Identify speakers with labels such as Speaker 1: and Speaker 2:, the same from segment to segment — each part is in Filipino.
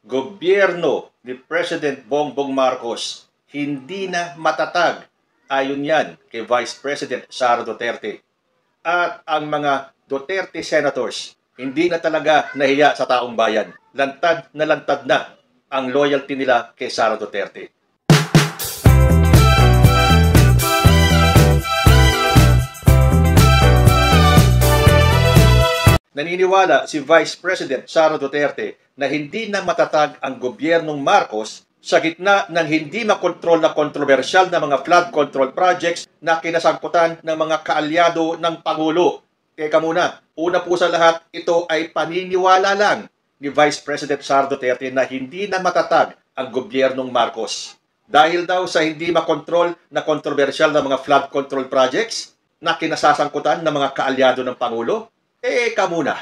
Speaker 1: gobyerno ni President Bongbong Marcos hindi na matatag, ayon yan kay Vice President Sara Duterte. At ang mga Duterte senators hindi na talaga nahiya sa taong bayan. Lantad na ang loyalty nila kay Sara Duterte. Naniniwala si Vice President Sara Duterte na hindi na matatag ang gobyernong Marcos sa gitna ng hindi makontrol na kontrobersyal na mga flood control projects na kinasangkutan ng mga kaalyado ng Pangulo. Teka muna, una po sa lahat, ito ay paniniwala lang ni Vice President Sara Duterte na hindi na matatag ang gobyernong Marcos. Dahil daw sa hindi makontrol na kontrobersyal na mga flood control projects na kinasasangkutan ng mga kaalyado ng Pangulo. Teka muna,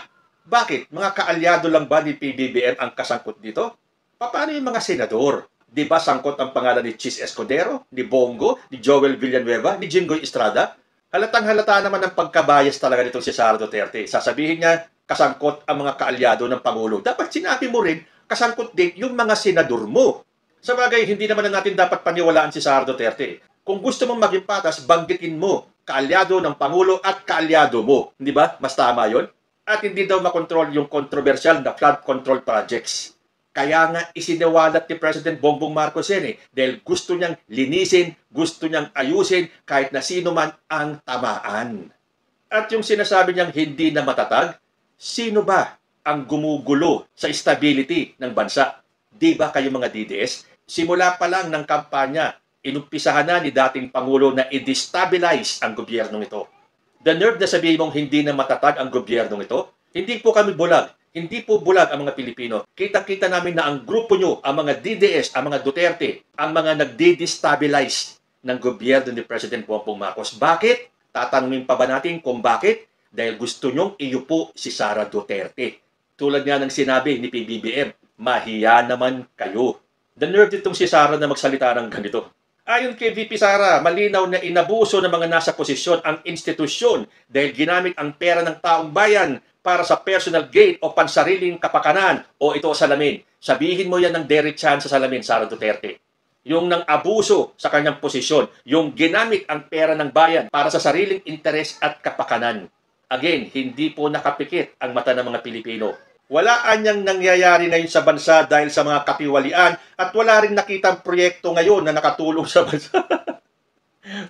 Speaker 1: bakit? Mga kaalyado lang ba ni PBBM ang kasangkot dito? Paano yung mga senador? Di ba sangkot ang pangalan ni Chis Escudero, ni Bongo, ni Joel Villanueva, ni Jinggoy Estrada? Halatang-halata naman ang pagkabayas talaga nitong si Sara Duterte. Sasabihin niya, kasangkot ang mga kaalyado ng Pangulo. Dapat sinabi mo rin, kasangkot din yung mga senador mo. Sabagay, hindi naman na natin dapat paniwalaan si Sara Duterte. Kung gusto mong maging patas, banggitin mo kaalyado ng Pangulo at kaalyado mo. Hindi ba? Mas tama yun? At hindi daw makontrol yung controversial na flood control projects. Kaya nga isiniwalat ni President Bongbong Marcos yan dahil gusto niyang linisin, gusto niyang ayusin kahit na sino man ang tamaan. At yung sinasabi niyang hindi na matatag, sino ba ang gumugulo sa stability ng bansa? Di ba kayo mga DDS? Simula pa lang ng kampanya, inumpisahan na ni dating Pangulo na i-destabilize ang gobyernong ito. The nerve na sabihin mong hindi na matatag ang gobyernong ito, hindi po kami bulag. Hindi po bulag ang mga Pilipino. Kita-kita namin na ang grupo nyo, ang mga DDS, ang mga Duterte, ang mga nagde-destabilize ng gobyerno ni President Bongbong Marcos. Bakit? Tatanungin pa ba natin kung bakit? Dahil gusto nyong iupo si Sara Duterte. Tulad nga ng sinabi ni PBBM, mahiya naman kayo. The nerve ditong si Sara na magsalita ng ganito. Ayon kay VP Sara, malinaw na inabuso ng mga nasa posisyon ang institusyon dahil ginamit ang pera ng taong bayan para sa personal gain o pansariling kapakanan o ito salamin. Sabihin mo yan ng derechan sa salamin, Sara Duterte. Yung nang abuso sa kanyang posisyon, yung ginamit ang pera ng bayan para sa sariling interes at kapakanan. Again, hindi po nakapikit ang mata ng mga Pilipino. Wala anyang nangyayari ngayon sa bansa dahil sa mga katiwalian at wala rin nakitang proyekto ngayon na nakatulong sa bansa.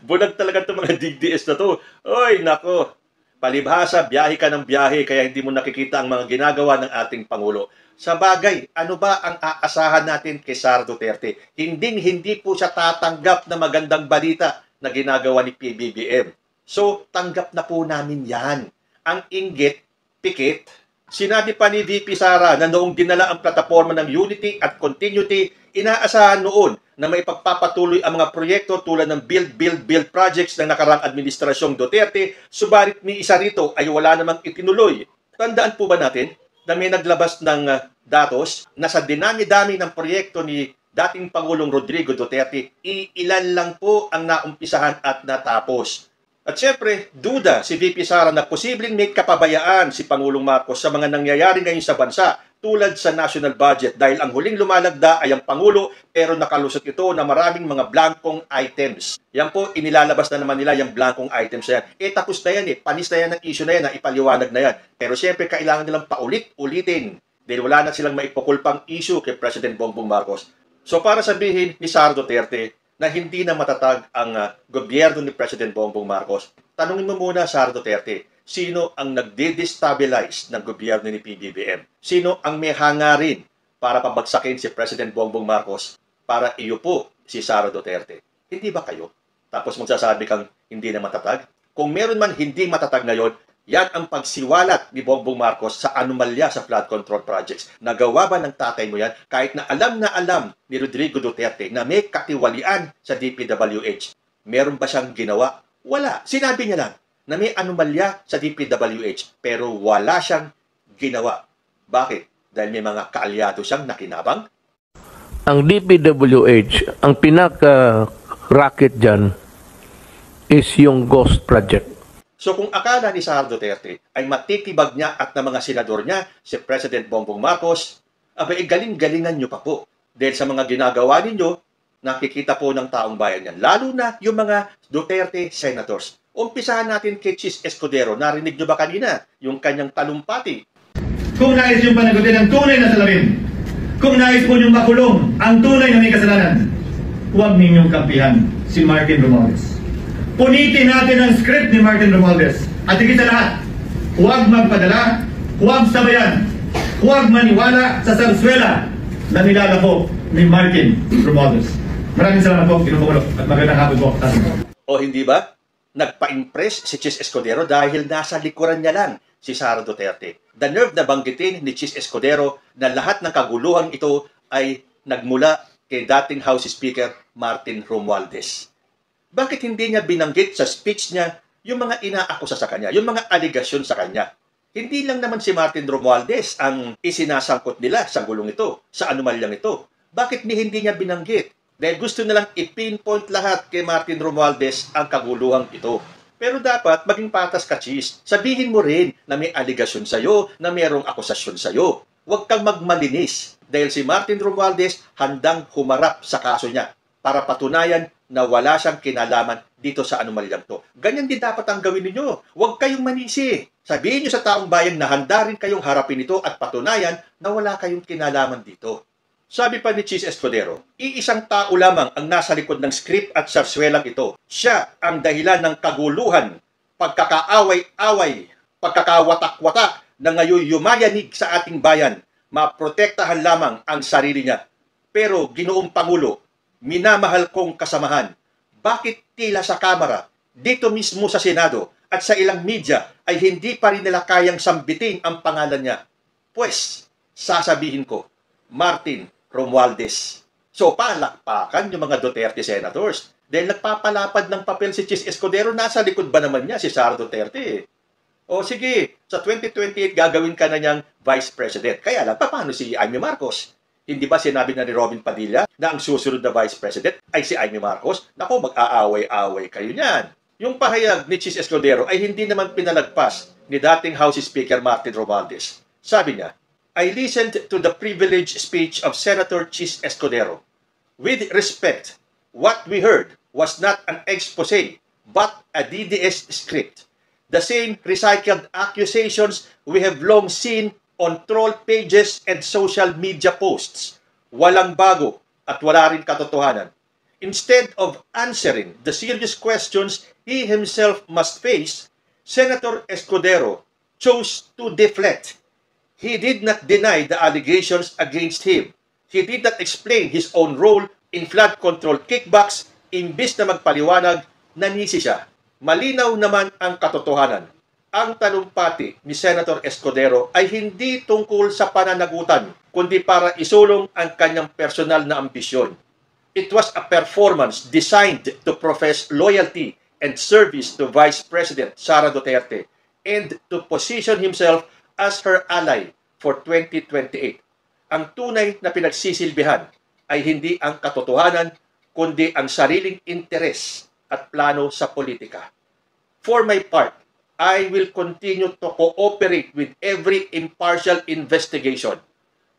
Speaker 1: Bulag talaga itong mga DDS na to. Oy, nako. Palibhasa, biyahe ka ng biyahe kaya hindi mo nakikita ang mga ginagawa ng ating Pangulo. Sa bagay, ano ba ang aasahan natin kay Sara Duterte? Hindi po siya tatanggap na magandang balita na ginagawa ni PBBM. So, tanggap na po namin yan. Ang inggit, pikit. Sinabi pa ni VP Sara na noong dinala ang plataforma ng Unity at Continuity, inaasahan noon na may pagpapatuloy ang mga proyekto tulad ng build projects ng nakarang administrasyong Duterte, subalit ni isa rito ay wala namang itinuloy. Tandaan po ba natin na may naglabas ng datos na sa dinami-dami ng proyekto ni dating Pangulong Rodrigo Duterte, ilan lang po ang naumpisahan at natapos. At syempre, duda si VP Sara na posibleng may kapabayaan si Pangulong Marcos sa mga nangyayari ngayon sa bansa tulad sa national budget dahil ang huling lumalagda ay ang Pangulo pero nakalusot ito na maraming mga blankong items. Yan po, inilalabas na naman nila yung blankong items na yan. Tapos na yan panis na yan ang issue na yan, ipaliwanag na yan. Pero syempre, kailangan nilang paulit-ulitin dahil wala na silang maipakulpang issue kay President Bongbong Marcos. So para sabihin ni Sara Duterte na hindi na matatag ang gobyerno ni President Bongbong Marcos, tanungin mo muna, Sara Duterte, sino ang nagde-destabilize ng gobyerno ni PBBM? Sino ang may hangarin para pabagsakin si President Bongbong Marcos para iupo si Sara Duterte? Hindi ba kayo? Tapos magsasabi kang hindi na matatag? Kung meron man hindi matatag ngayon, yan ang pagsiwalat ni Bongbong Marcos sa anomalya sa flood control projects. Nagawa ba ng tatay mo yan kahit na alam ni Rodrigo Duterte na may katiwalian sa DPWH? Meron ba siyang ginawa? Wala. Sinabi niya lang na may anomalya sa DPWH pero wala siyang ginawa. Bakit? Dahil may mga kaalyado siyang nakinabang?
Speaker 2: Ang DPWH, ang pinaka-racket dyan is yung Ghost Project.
Speaker 1: So kung akala ni Sara Duterte ay matitibag niya at ng mga senador niya, si President Bongbong Marcos, Aba, galing-galingan nyo pa po. Dahil sa mga ginagawa ninyo, nakikita po ng taong bayan yan. Lalo na yung mga Duterte senators. Umpisahan natin kay Chis Escudero. Narinig nyo ba kanina yung kanyang talumpati?
Speaker 3: Kung nais yung panagutin ang tunay na salamin, kung nais po niyong makulong ang tunay na may kasalanan, huwag ninyong kampihan si Martin Romualdez. Punitin natin ang script ni Martin Romualdez. At higit sa lahat, huwag magpadala, huwag sabayan, huwag maniwala sa sarswela na nilalako ni Martin Romualdez. Maraming salamat po, Ginugulo, at magandang hapon po.
Speaker 1: O hindi ba? Nagpa-impress si Chis Escudero dahil nasa likuran niya lang si Sara Duterte. The nerve na banggitin ni Chis Escudero na lahat ng kaguluhan ito ay nagmula kay dating House Speaker Martin Romualdez. Bakit hindi niya binanggit sa speech niya yung mga inaakusa sa kanya, yung mga aligasyon sa kanya? Hindi lang naman si Martin Romualdez ang isinasangkot nila sa gulong ito, sa anomalyang ito. Bakit hindi niya binanggit? Dahil gusto nilang i-pinpoint lahat kay Martin Romualdez ang kaguluhang ito. Pero dapat maging patas ka, Chis. Sabihin mo rin na may aligasyon sa'yo, na mayroong akusasyon sa'yo. Huwag kang magmalinis. Dahil si Martin Romualdez handang humarap sa kaso niya para patunayan na wala siyang kinalaman dito sa anomalyang to. Ganyan din dapat ang gawin ninyo. Huwag kayong manisi. Sabihin niyo sa taong bayan na handa rin kayong harapin ito at patunayan na wala kayong kinalaman dito. Sabi pa ni Chis Escudero, iisang tao lamang ang nasa likod ng script at sarswelang ito. Siya ang dahilan ng kaguluhan, pagkakaaway-away, pagkakawatak-watak na ngayon yumayanig sa ating bayan. Maprotektahan lamang ang sarili niya. Pero, Ginoong Pangulo, minamahal kong kasamahan, bakit tila sa Kamara, dito mismo sa Senado at sa ilang media ay hindi pa rin nila kayang sambitin ang pangalan niya? Pues, sasabihin ko, Martin Romualdez. So, palakpakan yung mga Duterte senators. Dahil nagpapalapad ng papel si Chis Escudero, nasa likod ba naman niya si Sara Duterte? O sige, sa 2028 gagawin ka na niyang Vice President. Kaya lang, paano si Amy Marcos? Hindi ba sinabi na ni Robin Padilla na ang susunod na Vice President ay si Amy Marcos? Naku, mag-aaway-aaway kayo niyan. Yung pahayag ni Chis Escudero ay hindi naman pinalagpas ni dating House Speaker Martin Romualdez. Sabi niya, I listened to the privileged speech of Senator Chis Escudero. With respect, what we heard was not an expose, but a DDS script. The same recycled accusations we have long seen on troll pages and social media posts. Walang bago at wala rin katotohanan. Instead of answering the serious questions he himself must face, Senator Escudero chose to deflect. He did not deny the allegations against him. He did not explain his own role in flood control kickbacks. Imbis na magpaliwanag, nanisi siya. Malinaw naman ang katotohanan. Ang talumpati ni Senator Escudero ay hindi tungkol sa pananagutan, kundi para isulong ang kanyang personal na ambisyon. It was a performance designed to profess loyalty and service to Vice President Sara Duterte and to position himself as her ally for 2028. Ang tunay na pinagsisilbihan ay hindi ang katotohanan, kundi ang sariling interes at plano sa politika. For my part, I will continue to cooperate with every impartial investigation.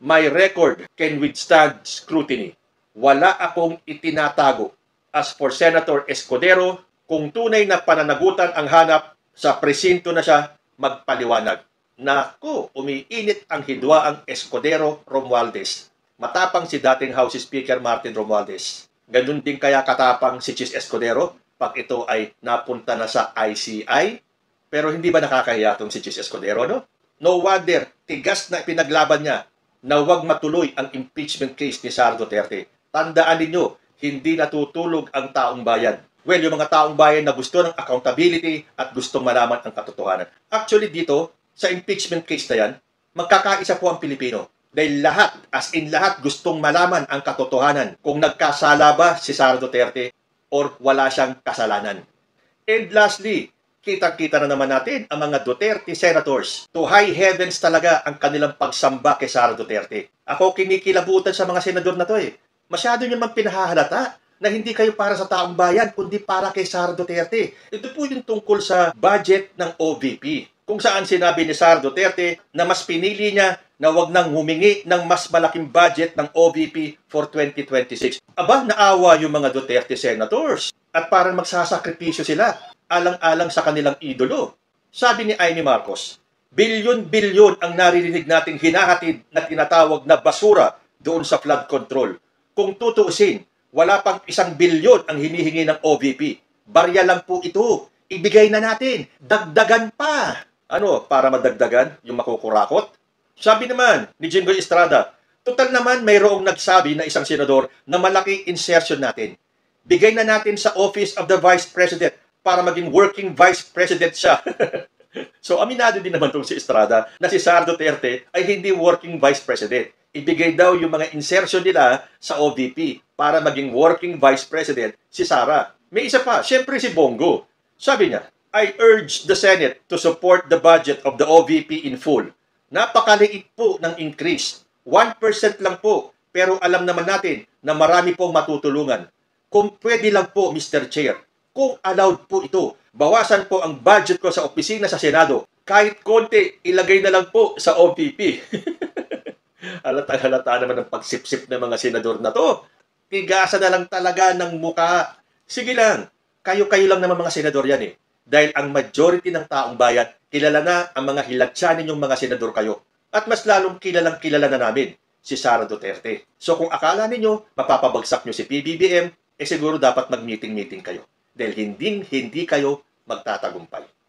Speaker 1: My record can withstand scrutiny. Wala akong itinatago. As for Senator Escudero, kung tunay na pananagutan ang hanap, sa presinto na siya magpaliwanag. Naku, umiinit ang hidwaang Escudero Romualdez. Matapang si dating House Speaker Martin Romualdez. Ganun din kaya katapang si Chis Escudero pag ito ay napunta na sa ICI? Pero hindi ba nakakahiya itong si Chis Escudero, no? No wonder, tigas na pinaglaban niya na huwag matuloy ang impeachment case ni Sara Duterte. Tandaan ninyo, hindi natutulog ang taong bayan. Well, yung mga taong bayan na gusto ng accountability at gustong malaman ang katotohanan. Actually dito, sa impeachment case na yan, magkakaisa po ang Pilipino. Dahil lahat, as in lahat, gustong malaman ang katotohanan kung nagkasala ba si Sara Duterte or wala siyang kasalanan. And lastly, kitang-kita na naman natin ang mga Duterte senators. To high heavens talaga ang kanilang pagsamba kay Sara Duterte. Ako kinikilabutan sa mga senador na to eh. Masyado nyo man pinahahalata na hindi kayo para sa taong bayan, kundi para kay Sara Duterte. Ito po yung tungkol sa budget ng OVP. kung saan sinabi ni Sara Duterte na mas pinili niya na wag nang humingi ng mas malaking budget ng OVP for 2026. Aba, naawa yung mga Duterte senators at parang magsasakripisyo sila alang-alang sa kanilang idolo. Sabi ni Amy Marcos, bilyon-bilyon ang naririnig nating hinahatid na tinatawag na basura doon sa flood control. Kung tutuusin, wala pang 1 bilyon ang hinihingi ng OVP. Barya lang po ito. Ibigay na natin. Dagdagan pa. Ano, para madagdagan yung makukurakot? Sabi naman ni Jinggoy Estrada, total naman mayroong nagsabi na isang senador na malaki insertion natin. Bigay na natin sa Office of the Vice President para maging working Vice President siya. So, aminado din naman itong si Estrada na si Sara Duterte ay hindi working Vice President. Ibigay daw yung mga insertion nila sa OVP para maging working Vice President si Sara. May isa pa, syempre si Bongo. Sabi niya, I urge the Senate to support the budget of the OVP in full. Napakaliit po ng increase. 1% lang po. Pero alam naman natin na marami pong matutulungan. Kung pwede lang po, Mr. Chair, kung allowed po ito, bawasan po ang budget ko sa opisina sa Senado. Kahit konti, ilagay na lang po sa OVP. Halata naman ang pagsipsip ng mga senador na to. Tigasan na lang talaga ng muka. Sige lang, kayo-kayo lang naman mga senador yan eh. Dahil ang majority ng taong bayan, kilala na ang mga hilatsyanin yung mga senador kayo. At mas lalong kilala na namin si Sara Duterte. So kung akala ninyo, mapapabagsak nyo si PBBM, siguro dapat mag-meeting-meeting kayo. Dahil hindi kayo magtatagumpay.